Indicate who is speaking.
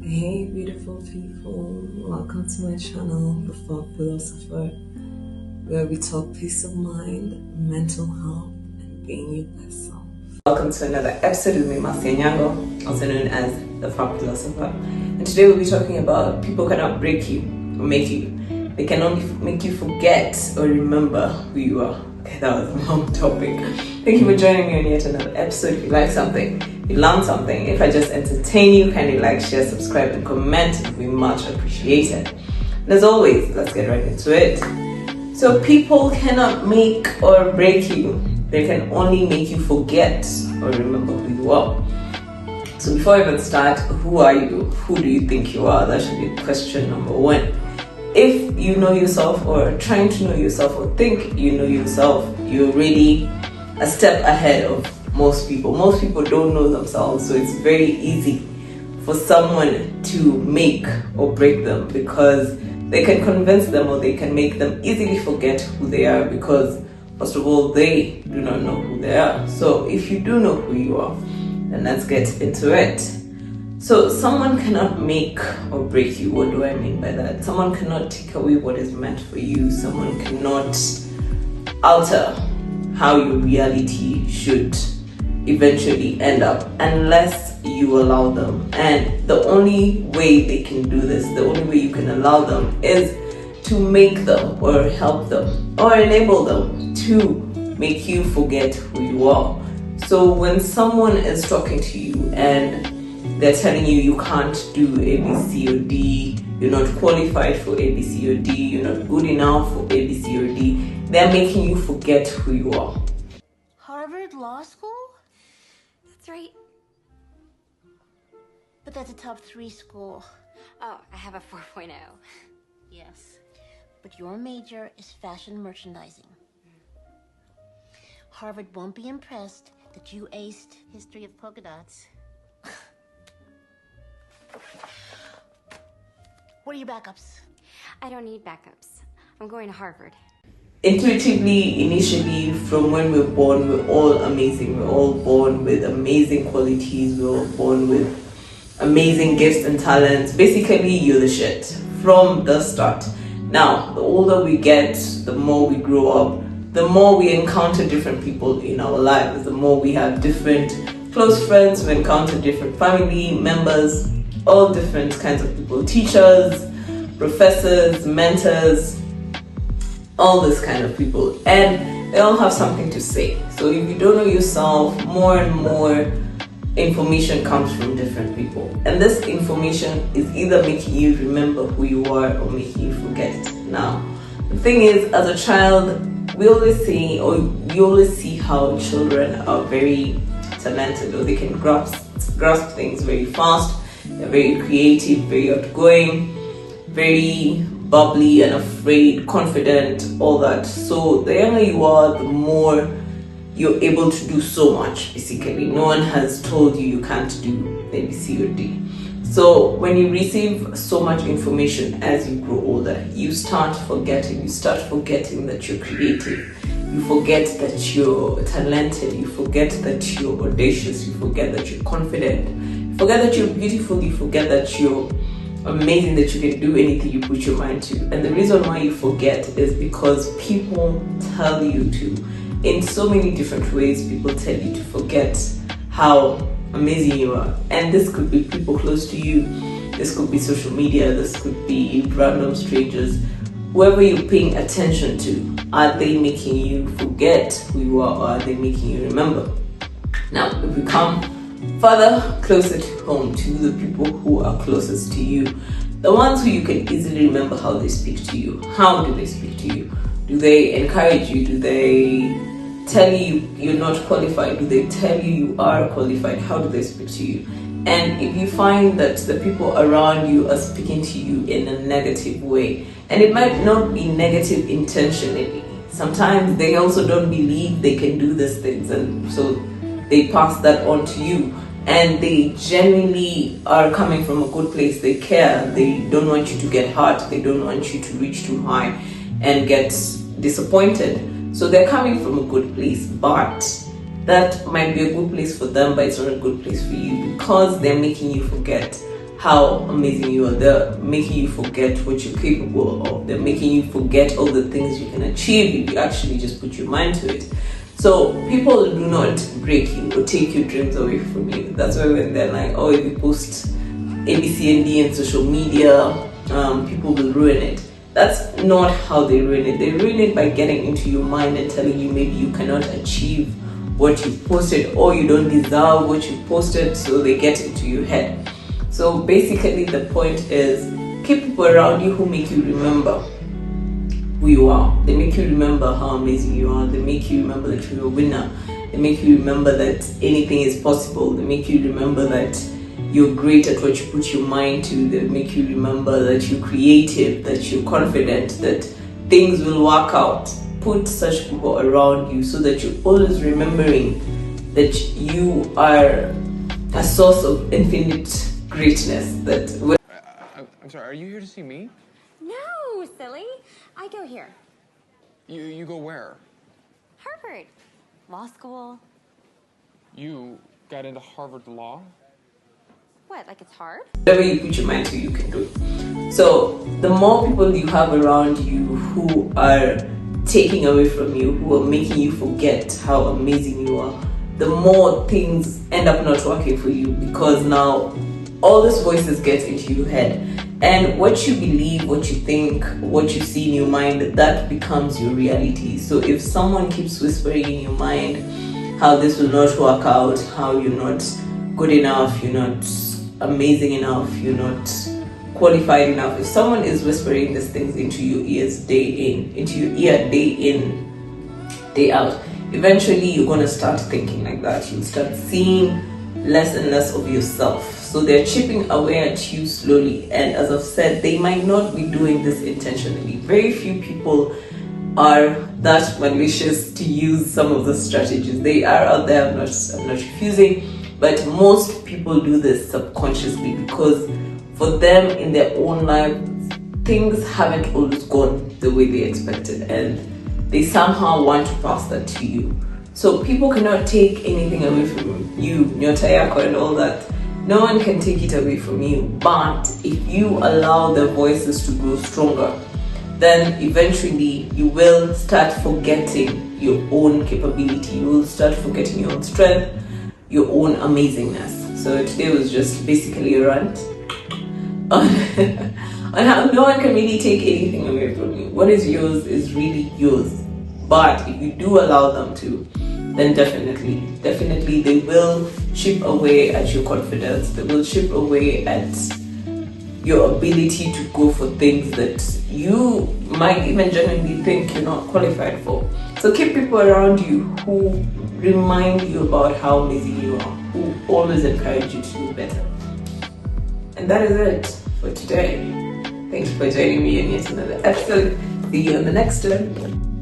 Speaker 1: Hey beautiful people, welcome to my channel, The Far Philosopher, where we talk peace of mind, mental health, and being your best self. Welcome to another episode with me, Marcia Nyango, also known as The Far Philosopher. And today we'll be talking about people cannot break you or make you. They can only make you forget or remember who you are. Okay, that was a long topic. Thank you for joining me on yet another episode. If you like something, if you learned something, if I just entertain you, kindly like, share, subscribe, and comment. It would be much appreciated. And as always, let's get right into it. So people cannot make or break you. They can only make you forget or remember who you are. So before I even start, who are you? Who do you think you are? That should be question number one. If you know yourself or are trying to know yourself or think you know yourself, you're already a step ahead of most people. Most people don't know themselves, so it's very easy for someone to make or break them because they can convince them or they can make them easily forget who they are because, first of all, they do not know who they are. So if you do know who you are, then let's get into it. So someone cannot make or break you. What do I mean by that? Someone cannot take away what is meant for you. Someone cannot alter how your reality should eventually end up unless you allow them. And the only way they can do this, the only way you can allow them is to make them or help them or enable them to make you forget who you are. So when someone is talking to you and they're telling you can't do A, B, C, or D, you're not qualified for A, B, C, or D, you're not good enough for A, B, C, or D, they're making you forget who you are.
Speaker 2: Harvard Law School?
Speaker 3: That's right.
Speaker 2: But that's a top 3 school.
Speaker 3: Oh, I have a 4.0.
Speaker 2: Yes. But your major is fashion merchandising. Harvard won't be impressed that you aced history of polka dots. What are your backups?
Speaker 3: I don't need backups. I'm going to Harvard.
Speaker 1: Intuitively, initially, from when we're born, we're all amazing. We're all born with amazing qualities. We're all born with amazing gifts and talents. Basically, you're the shit from the start. Now, the older we get, the more we grow up, the more we encounter different people in our lives, the more we have different close friends, we encounter different family members, all different kinds of people, teachers, professors, mentors, all this kind of people, and they all have something to say. So if you don't know yourself, more and more information comes from different people, and this information is either making you remember who you are or making you forget it. Now, the thing is, as a child, we always see, or you always see how children are very talented, or they can grasp things very fast. They're very creative, very outgoing, very bubbly and afraid, confident, all that. So the younger you are, the more you're able to do so much, basically. No one has told you can't do A, B, C, or D. So when you receive so much information as you grow older, you start forgetting that you're creative. You forget that you're talented. You forget that you're audacious. You forget that you're confident. You forget that you're beautiful. You forget that you're amazing, that you can do anything you put your mind to. And the reason why you forget is because people tell you to. In so many different ways, people tell you to forget how amazing you are. And this could be people close to you. This could be social media. This could be random strangers. Whoever you're paying attention to, are they making you forget who you are, or are they making you remember? Now, if we come further, closer to home, to the people who are closest to you, the ones who you can easily remember how they speak to you. How do they speak to you? Do they encourage you? Do they tell you you're not qualified? Do they tell you you are qualified? How do they speak to you? And if you find that the people around you are speaking to you in a negative way, and it might not be negative intentionally, sometimes they also don't believe they can do these things, and so they pass that on to you, and they genuinely are coming from a good place. They care. They don't want you to get hurt. They don't want you to reach too high and get disappointed. So they're coming from a good place, but that might be a good place for them, but it's not a good place for you because they're making you forget how amazing you are. They're making you forget what you're capable of. They're making you forget all the things you can achieve if you actually just put your mind to it. So people do not break you or take your dreams away from you. That's why when they're like, oh, if you post A, B, C, and D in social media, people will ruin it. That's not how they ruin it. They ruin it by getting into your mind and telling you maybe you cannot achieve what you posted, or you don't deserve what you posted, so they get into your head. So basically the point is, keep people around you who make you remember who you are. They make you remember how amazing you are. They make you remember that you're a winner. They make you remember that anything is possible. They make you remember that you're great at what you put your mind to. They make you remember that you're creative, that you're confident, that things will work out. Put such people around you so that you're always remembering that you are a source of infinite greatness.
Speaker 4: I'm sorry, are you here to see me?
Speaker 3: No, silly. I go here.
Speaker 4: You go where?
Speaker 3: Harvard. Law school.
Speaker 4: You got into Harvard Law?
Speaker 3: What, like it's hard?
Speaker 1: Whatever you put your mind to, you can do it. So the more people you have around you who are taking away from you, who are making you forget how amazing you are, the more things end up not working for you, because now all these voices get into your head, and what you believe, what you think, what you see in your mind, that becomes your reality. So if someone keeps whispering in your mind how this will not work out, how you're not good enough, you're not amazing enough, you're not qualified enough, if someone is whispering these things into your ears day in, day out, eventually you're going to start thinking like that. You'll start seeing less and less of yourself. So they're chipping away at you slowly, and as I've said, they might not be doing this intentionally. Very few people are that malicious to use some of the strategies. They are out there, I'm not refusing, but most people do this subconsciously, because for them in their own life, things haven't always gone the way they expected, and they somehow want to pass that to you. So people cannot take anything away from you, Nyota Yako and all that. No one can take it away from you. But if you allow their voices to grow stronger, then eventually you will start forgetting your own capability. You will start forgetting your own strength, your own amazingness. So today was just basically a rant on how no one can really take anything away from you. What is yours is really yours. But if you do allow them to, then definitely they will chip away at your confidence. They will chip away at your ability to go for things that you might even genuinely think you're not qualified for. So keep people around you who remind you about how amazing you are, who always encourage you to do better. And that is it for today. Thank you for joining me in yet another episode. See you on the next one.